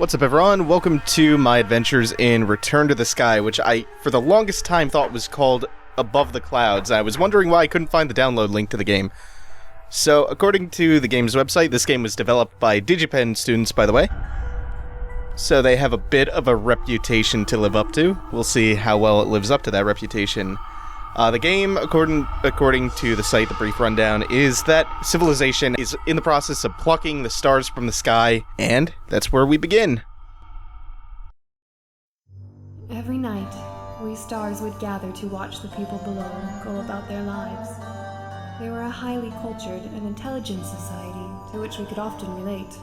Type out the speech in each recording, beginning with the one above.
What's up, everyone? Welcome to my adventures in Return to the Sky, which I, for the longest time, thought was called Above the Clouds. I was wondering why I couldn't find the download link to the game. So, according to the game's website, this game was developed by Digipen students, by the way. So they have a bit of a reputation to live up to. We'll see how well it lives up to that reputation. The game, according to the site, the brief rundown, is that civilization is in the process of plucking the stars from the sky, and that's where we begin. Every night, we stars would gather to watch the people below go about their lives. They were a highly cultured and intelligent society to which we could often relate,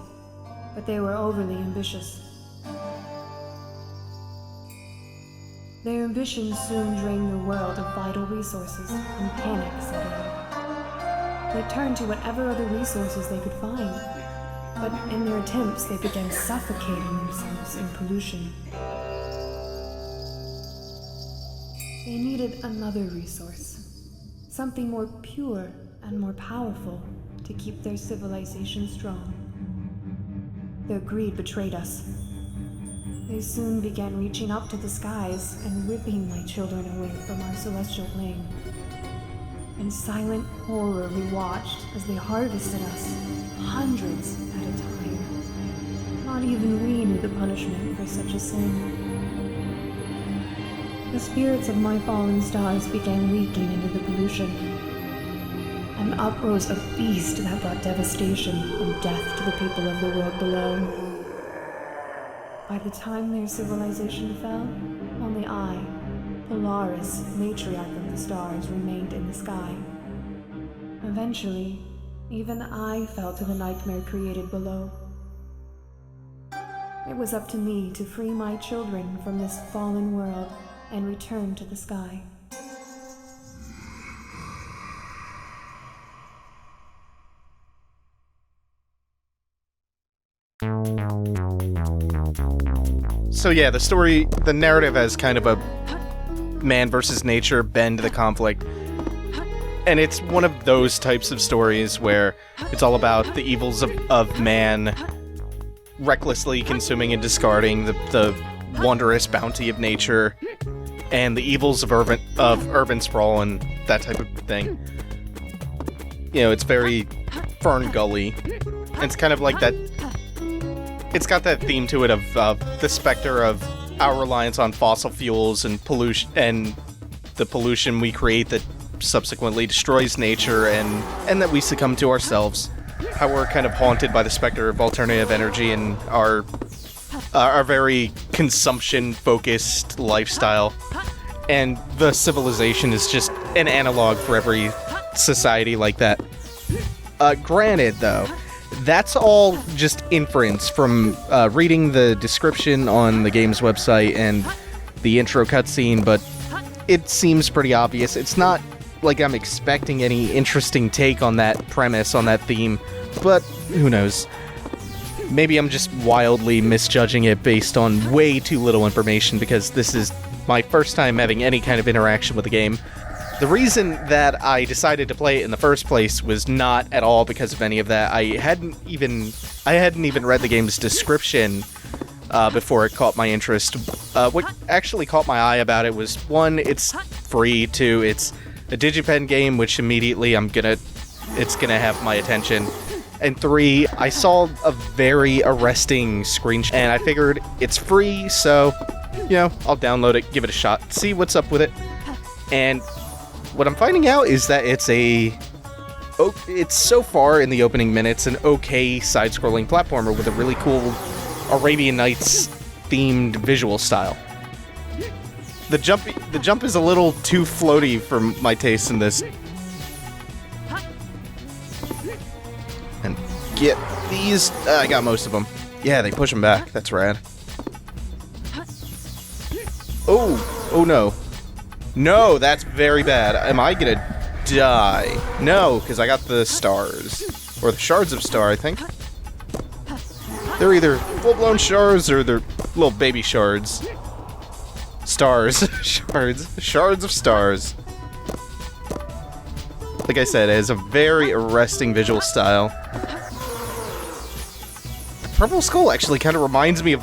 but they were overly ambitious. Their ambitions soon drained the world of vital resources, and panic set in. They turned to whatever other resources they could find, but in their attempts they began suffocating themselves in pollution. They needed another resource, something more pure and more powerful to keep their civilization strong. Their greed betrayed us. They soon began reaching up to the skies and ripping my children away from our celestial plane. In silent horror we watched as they harvested us, hundreds at a time. Not even we knew the punishment for such a sin. The spirits of my fallen stars began leaking into the pollution, and up rose a beast that brought devastation and death to the people of the world below. By the time their civilization fell, only I, Polaris, matriarch of the stars, remained in the sky. Eventually, even I fell to the nightmare created below. It was up to me to free my children from this fallen world and return to the sky. So yeah, the narrative has kind of a man versus nature bend to the conflict. And it's one of those types of stories where it's all about the evils of man recklessly consuming and discarding the wondrous bounty of nature, and the evils of urban sprawl and that type of thing. You know, it's very Fern Gully. And it's kind of like that. It's got that theme to it of the specter of our reliance on fossil fuels and pollution, and the pollution we create that subsequently destroys nature, and that we succumb to ourselves. How we're kind of haunted by the specter of alternative energy and our very consumption-focused lifestyle. And the civilization is just an analog for every society like that. Granted, though, that's all just inference from reading the description on the game's website and the intro cutscene, but it seems pretty obvious. It's not like I'm expecting any interesting take on that premise, on that theme, but who knows? Maybe I'm just wildly misjudging it based on way too little information, because this is my first time having any kind of interaction with the game. The reason that I decided to play it in the first place was not at all because of any of that. I hadn't even read the game's description before it caught my interest. What actually caught my eye about it was, one, it's free, two, it's a Digipen game, which immediately it's gonna have my attention, and three, I saw a very arresting screenshot, and I figured it's free, so, you know, I'll download it, give it a shot, see what's up with it. And what I'm finding out is that it's so far in the opening minutes an okay side-scrolling platformer with a really cool Arabian Nights themed visual style. The jump is a little too floaty for my taste in this. And get these. I got most of them. Yeah, they push them back. That's rad. Oh no. No, that's very bad. Am I gonna die? No, because I got the stars. Or the shards of star, I think. They're either full-blown shards or they're little baby shards. Stars. Shards of stars. Like I said, it has a very arresting visual style. Purple Skull actually kind of reminds me of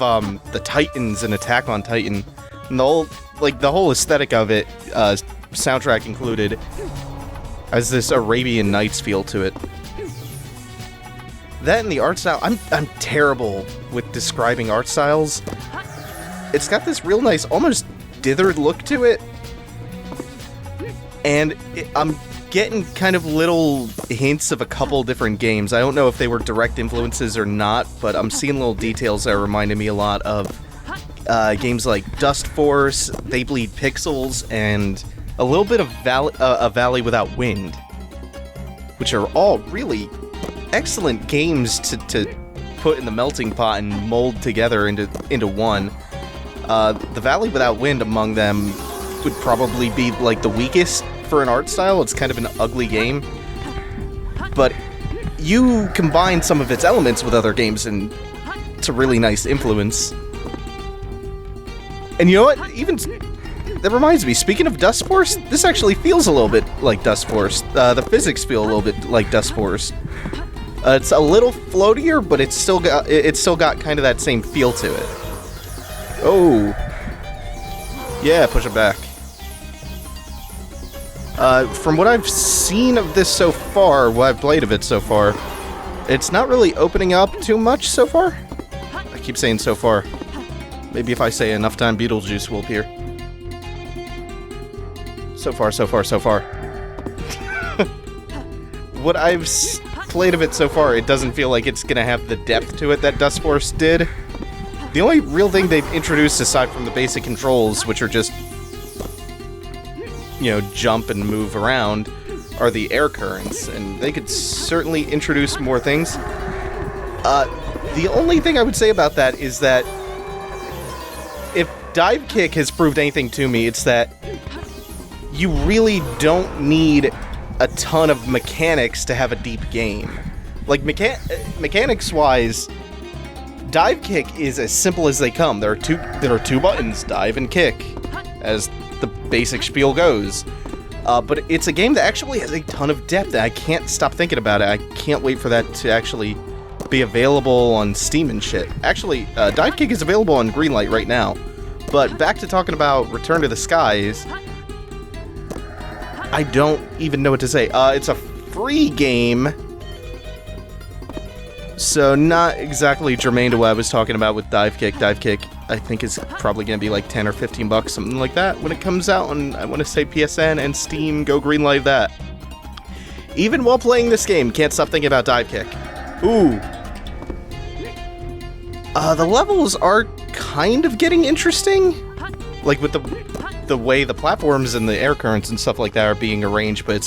the Titans in Attack on Titan. And the whole aesthetic of it, soundtrack included, has this Arabian Nights feel to it. That and the art style, I'm terrible with describing art styles. It's got this real nice, almost dithered look to it. And I'm getting kind of little hints of a couple different games. I don't know if they were direct influences or not, but I'm seeing little details that reminded me a lot of games like Dust Force, They Bleed Pixels, and a little bit of A Valley Without Wind, which are all really excellent games to put in the melting pot and mold together into one. The Valley Without Wind among them would probably be like the weakest for an art style. It's kind of an ugly game, but you combine some of its elements with other games and it's a really nice influence. And you know what? Even that reminds me, speaking of Dust Force, this actually feels a little bit like Dust Force. The physics feel a little bit like Dust Force. It's a little floatier, but it's still got kind of that same feel to it. Oh, yeah, push it back. From what I've seen of this so far, what I've played of it so far, it's not really opening up too much so far. I keep saying so far. Maybe if I say enough time, Beetlejuice will appear. So far, so far, so far. What I've played of it so far, it doesn't feel like it's gonna have the depth to it that Dust Force did. The only real thing they've introduced aside from the basic controls, which are just, you know, jump and move around, are the air currents, and they could certainly introduce more things. The only thing I would say about that is that if Dive Kick has proved anything to me, it's that you really don't need a ton of mechanics to have a deep game. Like, mechanics-wise, Dive Kick is as simple as they come. There are two buttons, dive and kick, as the basic spiel goes. But it's a game that actually has a ton of depth, and I can't stop thinking about it. I can't wait for that to actually be available on Steam and shit. Actually, Dive Kick is available on Greenlight right now. But back to talking about Return to the Skies, I don't even know what to say. It's a free game, so not exactly germane to what I was talking about with Dive Kick. Dive Kick, I think, is probably going to be like 10 or 15 bucks, something like that, when it comes out, and I want to say PSN and Steam, go greenlight that. Even while playing this game, can't stop thinking about Dive Kick. Ooh. The levels are kind of getting interesting, like with the way the platforms and the air currents and stuff like that are being arranged, but it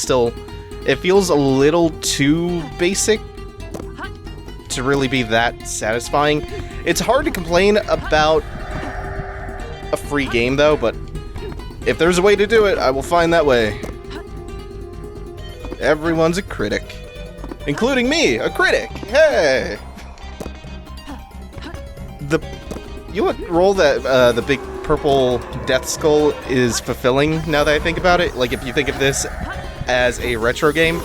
feels a little too basic to really be that satisfying. It's hard to complain about a free game, though, but if there's a way to do it, I will find that way. Everyone's a critic. Including me, a critic! Hey! You know what role that the big purple death skull is fulfilling, now that I think about it? Like, if you think of this as a retro game,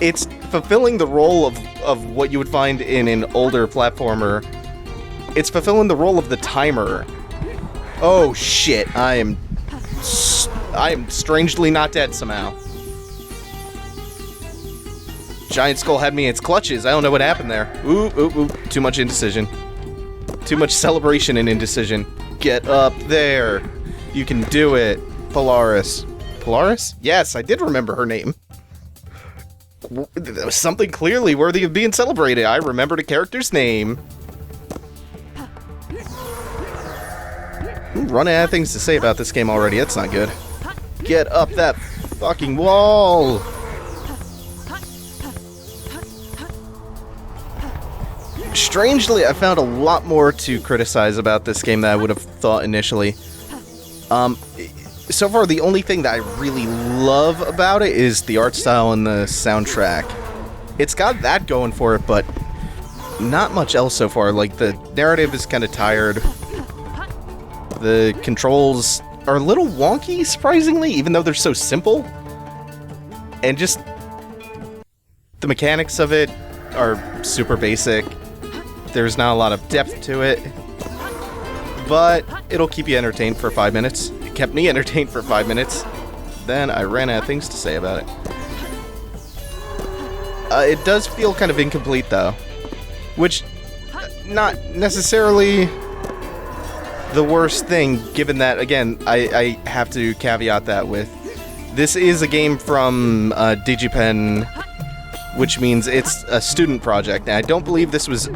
it's fulfilling the role of what you would find in an older platformer. It's fulfilling the role of the timer. Oh shit, I am strangely not dead somehow. Giant Skull had me in its clutches. I don't know what happened there. Ooh, too much indecision. Too much celebration and indecision. Get up there. You can do it. Polaris. Polaris? Yes, I did remember her name. That was something clearly worthy of being celebrated. I remembered a character's name. I'm running out of things to say about this game already. That's not good. Get up that fucking wall. Strangely, I found a lot more to criticize about this game than I would have thought initially. So far, the only thing that I really love about it is the art style and the soundtrack. It's got that going for it, but not much else so far. Like, the narrative is kind of tired. The controls are a little wonky, surprisingly, even though they're so simple. And just the mechanics of it are super basic. There's not a lot of depth to it, but it'll keep you entertained for 5 minutes. It kept me entertained for 5 minutes. Then I ran out of things to say about it. It does feel kind of incomplete, though, which not necessarily the worst thing, given that, again, I have to caveat that with this is a game from Digipen, which means it's a student project, and I don't believe this was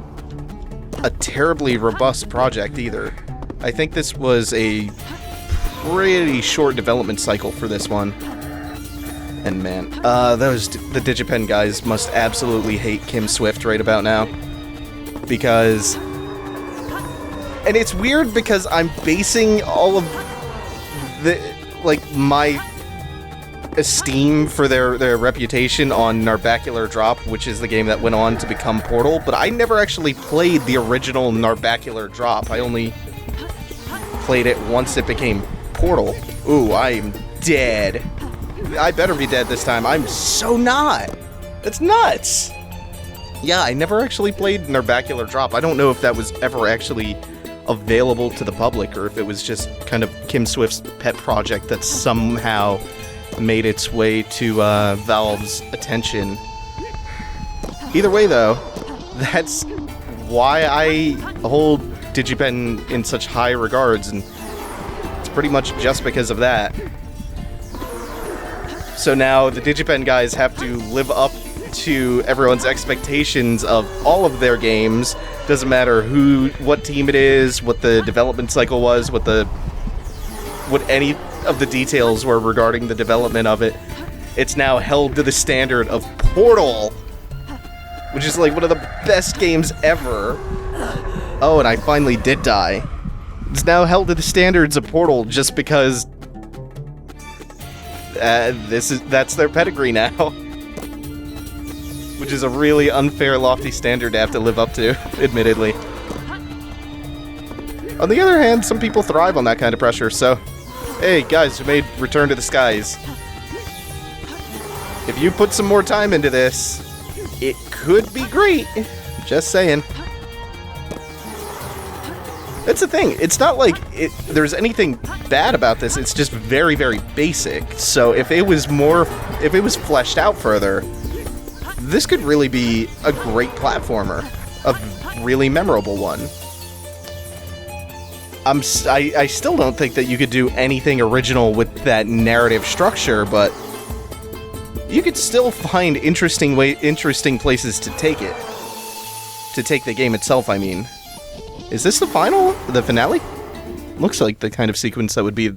a terribly robust project either. I think this was a pretty short development cycle for this one. And man, the Digipen guys must absolutely hate Kim Swift right about now. Because... And it's weird because I'm basing all of the, like, my esteem for their reputation on Narbacular Drop, which is the game that went on to become Portal, but I never actually played the original Narbacular Drop. I only played it once it became Portal. Ooh, I'm dead. I better be dead this time. I'm so not. It's nuts. Yeah, I never actually played Narbacular Drop. I don't know if that was ever actually available to the public, or if it was just kind of Kim Swift's pet project that somehow made its way to Valve's attention. Either way, though, that's why I hold Digipen in such high regards, and it's pretty much just because of that. So now the Digipen guys have to live up to everyone's expectations of all of their games. Doesn't matter what team it is, what the development cycle was, what any of the details were regarding the development of it. It's now held to the standard of Portal, which is like one of the best games ever. Oh, and I finally did die. It's now held to the standards of Portal just because that's their pedigree now. Which is a really unfair, lofty standard to have to live up to, admittedly. On the other hand, some people thrive on that kind of pressure, so... Hey, guys who made Return to the Skies. If you put some more time into this, it could be great. Just saying. That's the thing. It's not like there's anything bad about this. It's just very, very basic. So if it was fleshed out further, this could really be a great platformer, a really memorable one. I still don't think that you could do anything original with that narrative structure, but you could still find interesting places to take it. To take the game itself, I mean. Is this the finale? Looks like the kind of sequence that would be.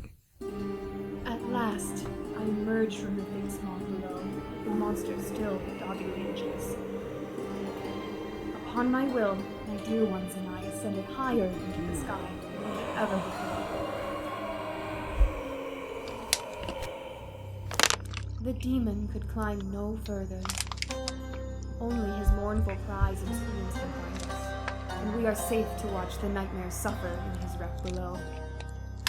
At last, I emerge from the thick smog below, the monster still doggedly in chase. Upon my will, my dear ones and I ascended higher into the sky than we had ever before. The demon could climb no further. Only his mournful cries and screams can find us, and we are safe to watch the nightmares suffer in his wreck below.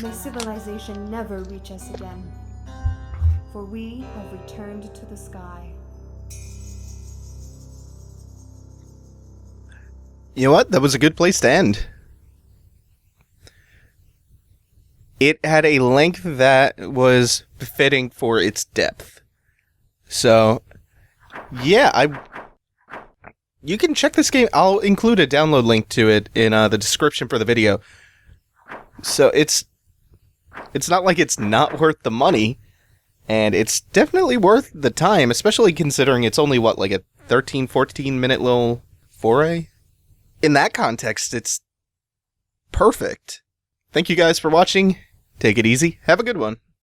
May civilization never reach us again, for we have returned to the sky. You know what? That was a good place to end. It had a length that was befitting for its depth. So, yeah, you can check this game. I'll include a download link to it in the description for the video. So it's not like it's not worth the money, and it's definitely worth the time, especially considering it's only, like a 13, 14-minute little foray? In that context, it's perfect. Thank you guys for watching. Take it easy. Have a good one.